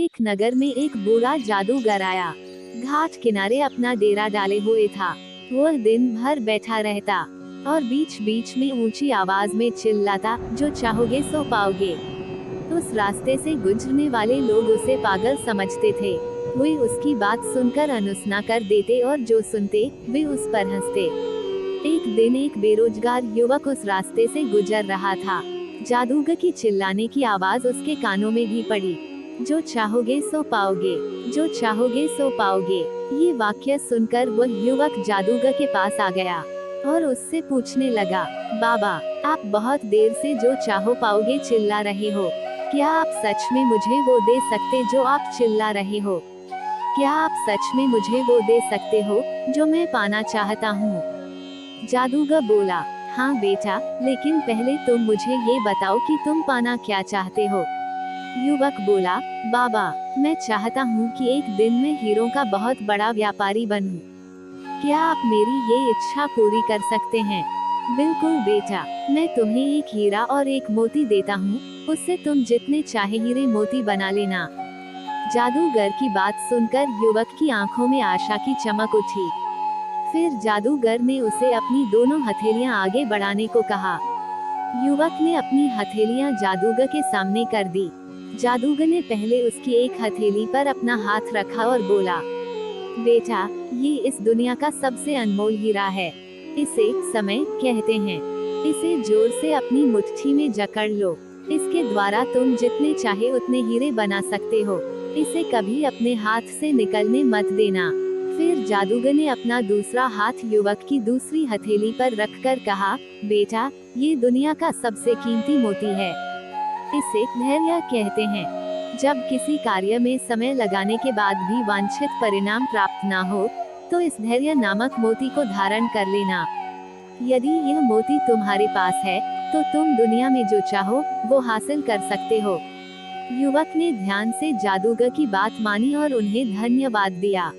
एक नगर में एक बूढ़ा जादूगर आया। घाट किनारे अपना डेरा डाले हुए था। वह दिन भर बैठा रहता और बीच बीच में ऊंची आवाज में चिल्लाता, जो चाहोगे सो पाओगे। उस रास्ते से गुजरने वाले लोग उसे पागल समझते थे। वे उसकी बात सुनकर अनसुना कर देते और जो सुनते वे उस पर हंसते। एक दिन एक बेरोजगार युवक उस रास्ते से गुजर रहा था। जादूगर की चिल्लाने की आवाज उसके कानों में भी पड़ी, जो चाहोगे सो पाओगे, जो चाहोगे सो पाओगे। ये वाक्य सुनकर वह युवक जादूगर के पास आ गया और उससे पूछने लगा, बाबा, आप बहुत देर से जो चाहो पाओगे चिल्ला रहे हो। क्या आप सच में मुझे वो दे सकते जो आप चिल्ला रहे हो? क्या आप सच में मुझे वो दे सकते हो जो मैं पाना चाहता हूँ? जादूगर बोला, हाँ बेटा, लेकिन पहले तुम मुझे ये बताओ कि तुम पाना क्या चाहते हो। युवक बोला, बाबा, मैं चाहता हूँ कि एक दिन मैं हीरों का बहुत बड़ा व्यापारी बनूं। क्या आप मेरी ये इच्छा पूरी कर सकते हैं? बिल्कुल बेटा, मैं तुम्हें एक हीरा और एक मोती देता हूँ, उससे तुम जितने चाहे हीरे मोती बना लेना। जादूगर की बात सुनकर युवक की आंखों में आशा की चमक उठी। फिर जादूगर ने उसे अपनी दोनों हथेलियां आगे बढ़ाने को कहा। युवक ने अपनी हथेलियां जादूगर के सामने कर दी। जादूगर ने पहले उसकी एक हथेली पर अपना हाथ रखा और बोला, बेटा, ये इस दुनिया का सबसे अनमोल हीरा है। इसे समय कहते हैं। इसे जोर से अपनी मुट्ठी में जकड़ लो। इसके द्वारा तुम जितने चाहे उतने हीरे बना सकते हो। इसे कभी अपने हाथ से निकलने मत देना। फिर जादूगर ने अपना दूसरा हाथ युवक की दूसरी हथेली पर रखकर कहा, बेटा, ये दुनिया का सबसे कीमती मोती है। इसे धैर्य कहते हैं। जब किसी कार्य में समय लगाने के बाद भी वांछित परिणाम प्राप्त ना हो, तो इस धैर्य नामक मोती को धारण कर लेना। यदि यह मोती तुम्हारे पास है, तो तुम दुनिया में जो चाहो वो हासिल कर सकते हो। युवक ने ध्यान से जादूगर की बात मानी और उन्हें धन्यवाद दिया।